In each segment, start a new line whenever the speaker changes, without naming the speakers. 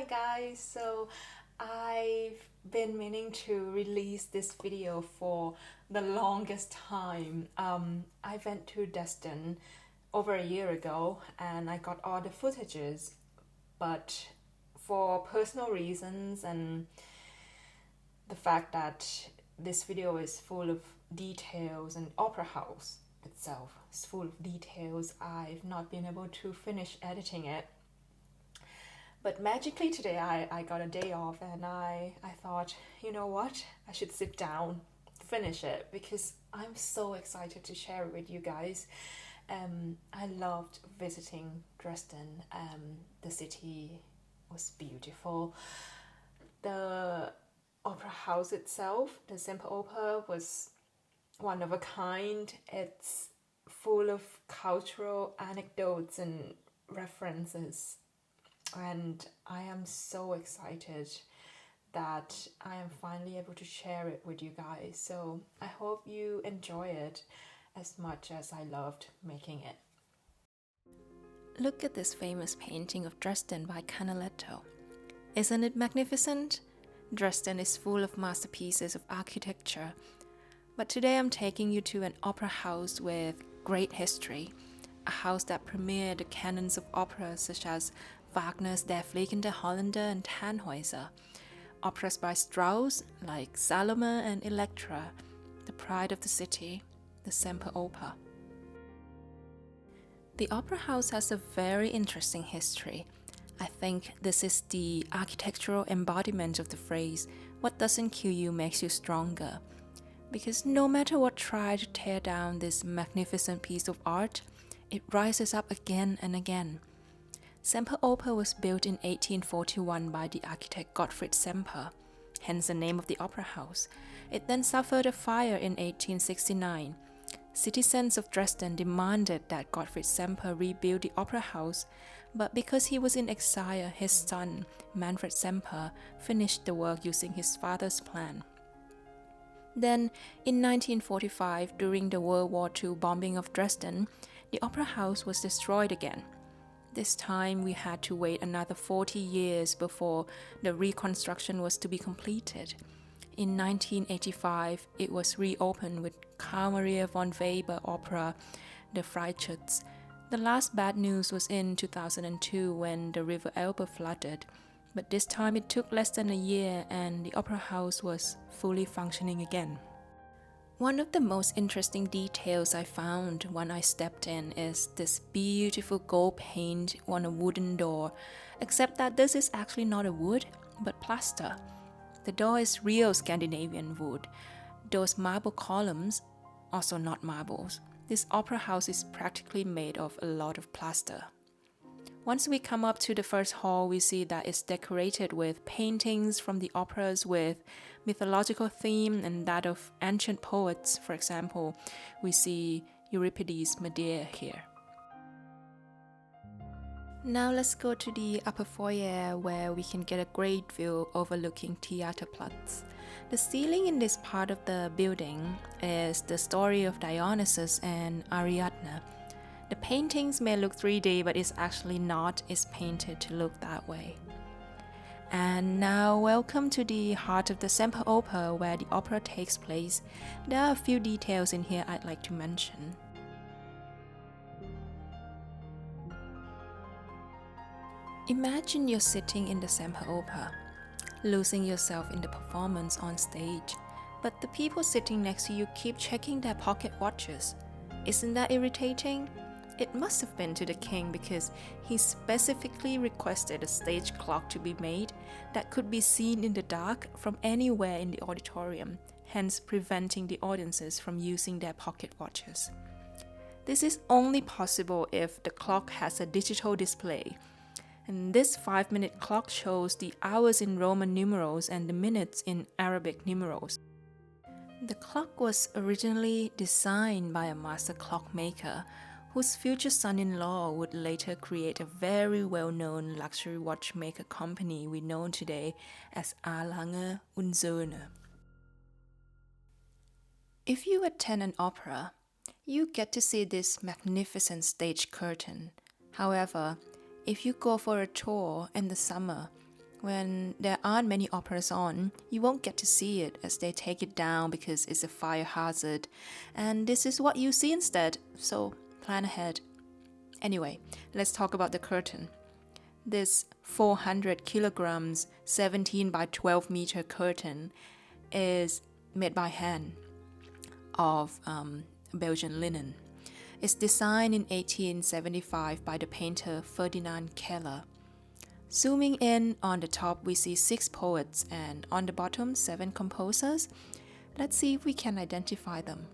Hi guys, so I've been meaning to release this video for the longest time. I went to Dresden over a year ago and I got all the footages, but for personal reasons and the fact that this video is full of details and opera house itself is full of details, I've not been able to finish editing it. But magically today I got a day off and I thought, you know what, I should sit down, finish it, because I'm so excited to share it with you guys. I loved visiting Dresden. The city was beautiful. The opera house itself, the Semperoper, was one of a kind. It's full of cultural anecdotes and references. And I am so excited that I am finally able to share it with you guys. So I hope you enjoy it as much as I loved making it. Look at this famous painting of Dresden by Canaletto. Isn't it magnificent? Dresden is full of masterpieces of architecture. But today I'm taking you to an opera house with great history. A house that premiered the canons of operas such as Wagner's Der Fliegende Holländer and Tannhäuser, operas by Strauss like Salome and Elektra, the pride of the city, the Semperoper. The opera house has a very interesting history. I think this is the architectural embodiment of the phrase, "What doesn't kill you makes you stronger." Because no matter what try to tear down this magnificent piece of art, it rises up again and again. Semperoper was built in 1841 by the architect Gottfried Semper, hence the name of the opera house. It then suffered a fire in 1869. Citizens of Dresden demanded that Gottfried Semper rebuild the opera house, but because he was in exile, his son, Manfred Semper, finished the work using his father's plan. Then, in 1945, during the World War II bombing of Dresden, the opera house was destroyed again. This time we had to wait another 40 years before the reconstruction was to be completed. In 1985, it was reopened with Carl Maria von Weber opera, The Freischütz. The last bad news was in 2002 when the River Elbe flooded, but this time it took less than a year and the opera house was fully functioning again. One of the most interesting details I found when I stepped in is this beautiful gold paint on a wooden door, except that this is actually not a wood, but plaster. The door is real Scandinavian wood. Those marble columns, also not marbles. This opera house is practically made of a lot of plaster. Once we come up to the first hall, we see that it's decorated with paintings from the operas with mythological theme and that of ancient poets. For example, we see Euripedes' Medea here. Now let's go to the upper foyer where we can get a great view overlooking Theaterplatz. The ceiling in this part of the building is the story of Dionysus and Ariadne. The paintings may look 3D, but it's actually not. It's painted to look that way. And now, welcome to the heart of the Semperoper, where the opera takes place. There are a few details in here I'd like to mention. Imagine you're sitting in the Semperoper, losing yourself in the performance on stage, but the people sitting next to you keep checking their pocket watches. Isn't that irritating? It must have been to the king because he specifically requested a stage clock to be made that could be seen in the dark from anywhere in the auditorium, hence preventing the audiences from using their pocket watches. This is only possible if the clock has a digital display. And this 5-minute clock shows the hours in Roman numerals and the minutes in Arabic numerals. The clock was originally designed by a master clockmaker whose future son-in-law would later create a very well-known luxury watchmaker company we know today as A. Lange und Söhne. If you attend an opera, you get to see this magnificent stage curtain. However, if you go for a tour in the summer, When there aren't many operas on, you won't get to see it as they take it down because it's a fire hazard. And this is what you see instead, so plan ahead. Anyway, let's talk about the curtain. This 400 kilograms, 17 by 12 meter curtain is made by hand of Belgian linen. It's designed in 1875 by the painter Ferdinand Keller. Zooming in on the top, we see 6 poets, and on the bottom, 7 composers. Let's see if we can identify them.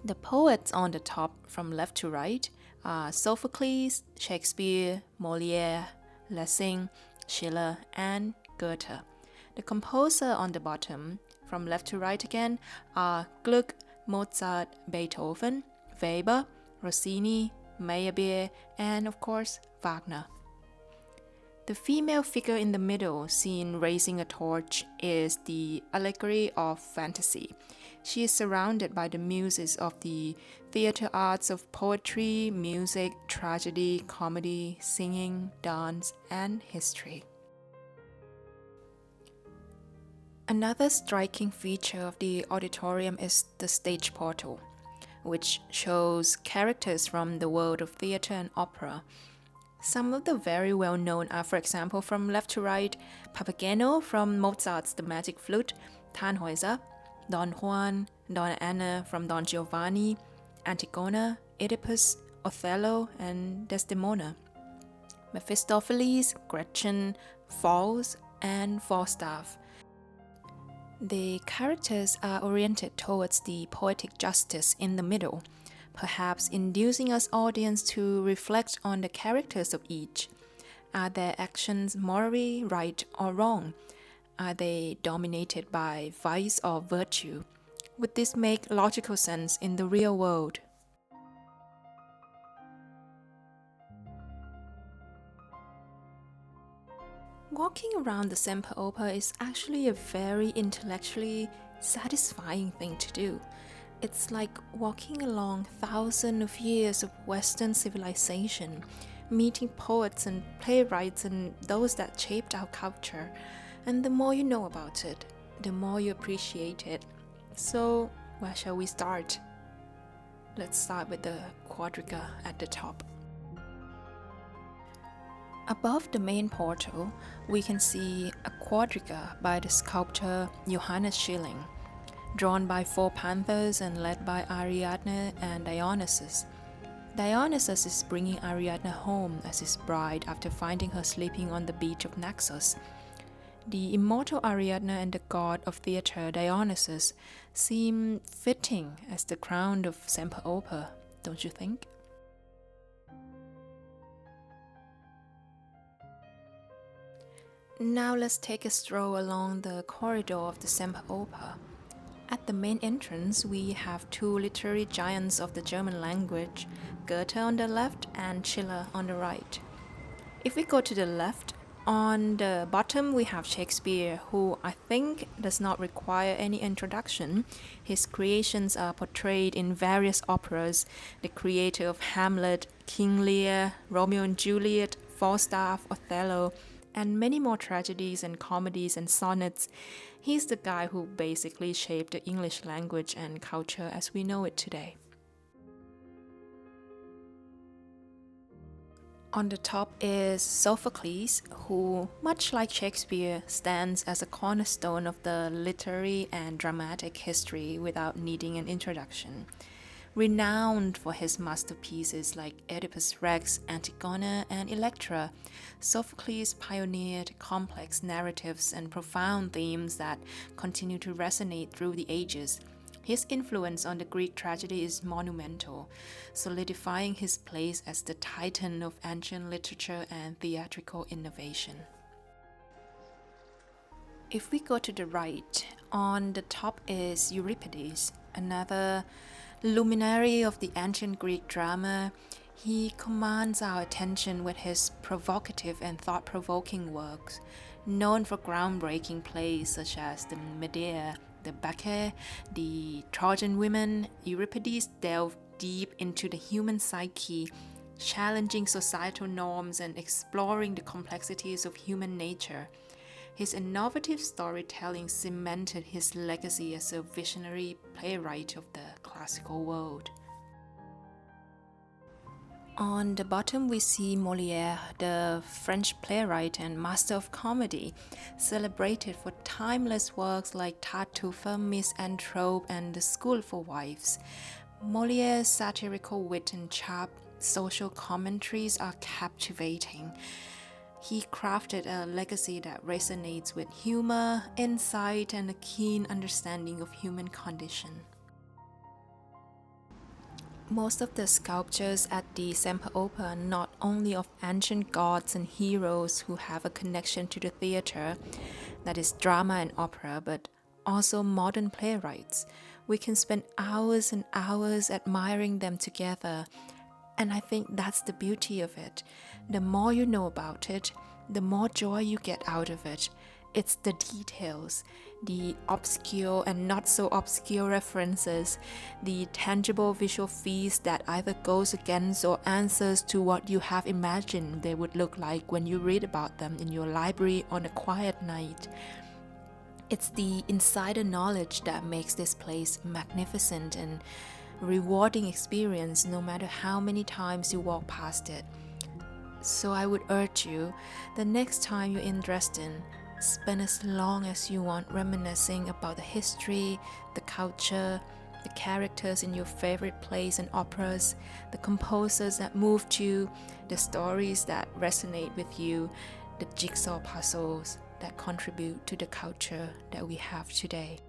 The poets on the top, from left to right, are Sophocles, Shakespeare, Molière, Lessing, Schiller, and Goethe. The composer on the bottom, from left to right again, are Gluck, Mozart, Beethoven, Weber, Rossini, Meyerbeer, and of course, Wagner. The female figure in the middle, seen raising a torch, is the allegory of fantasy. She is surrounded by the muses of the theater arts of poetry, music, tragedy, comedy, singing, dance, and history. Another striking feature of the auditorium is the stage portal, which shows characters from the world of theater and opera. Some of the very well-known are, for example, from left to right, Papageno from Mozart's The Magic Flute, Tannhäuser, Don Juan, Donna Anna from Don Giovanni, Antigona, Oedipus, Othello, and Desdemona, Mephistopheles, Gretchen, Falls, and Falstaff. The characters are oriented towards the poetic justice in the middle, perhaps inducing us audience to reflect on the characters of each. Are their actions morally right or wrong? Are they dominated by vice or virtue? Would this make logical sense in the real world? Walking around the Semperoper is actually a very intellectually satisfying thing to do. It's like walking along thousands of years of Western civilization, meeting poets and playwrights and those that shaped our culture. And the more you know about it, the more you appreciate it. So, where shall we start? Let's start with the Quadriga at the top. Above the main portal, we can see a quadriga by the sculptor Johannes Schilling, drawn by 4 panthers and led by Ariadne and Dionysus. Dionysus is bringing Ariadne home as his bride after finding her sleeping on the beach of Naxos. The immortal Ariadne and the god of theatre Dionysus seem fitting as the crown of Semperoper, don't you think? Now let's take a stroll along the corridor of the Semperoper. At the main entrance, we have 2 literary giants of the German language, Goethe on the left and Schiller on the right. If we go to the left, on the bottom we have Shakespeare, who I think does not require any introduction. His creations are portrayed in various operas, the creator of Hamlet, King Lear, Romeo and Juliet, Falstaff, Othello, and many more tragedies and comedies and sonnets. He's the guy who basically shaped the English language and culture as we know it today. On the top is Sophocles, who, much like Shakespeare, stands as a cornerstone of the literary and dramatic history without needing an introduction. Renowned for his masterpieces like Oedipus Rex, Antigona, and Electra, Sophocles pioneered complex narratives and profound themes that continue to resonate through the ages. His influence on the Greek tragedy is monumental, solidifying his place as the titan of ancient literature and theatrical innovation. If we go to the right, on the top is Euripedes, another luminary of the ancient Greek drama. He commands our attention with his provocative and thought-provoking works, known for groundbreaking plays such as the Medea, the Bacchae, the Trojan Women. Euripides delved deep into the human psyche, challenging societal norms and exploring the complexities of human nature. His innovative storytelling cemented his legacy as a visionary playwright of the classical world. On the bottom, we see Molière, the French playwright and master of comedy, celebrated for timeless works like Tartuffe, Misanthrope, and The School for Wives. Molière's satirical wit and sharp social commentaries are captivating. He crafted a legacy that resonates with humor, insight, and a keen understanding of human condition. Most of the sculptures at the Semperoper are not only of ancient gods and heroes who have a connection to the theater, that is drama and opera, but also modern playwrights. We can spend hours and hours admiring them together, and I think that's the beauty of it. The more you know about it, the more joy you get out of it. It's the details, the obscure and not so obscure references, the tangible visual feast that either goes against or answers to what you have imagined they would look like when you read about them in your library on a quiet night. It's the insider knowledge that makes this place magnificent and rewarding experience no matter how many times you walk past it. So I would urge you, the next time you're in Dresden, spend as long as you want reminiscing about the history, the culture, the characters in your favorite plays and operas, the composers that moved you, the stories that resonate with you, the jigsaw puzzles that contribute to the culture that we have today.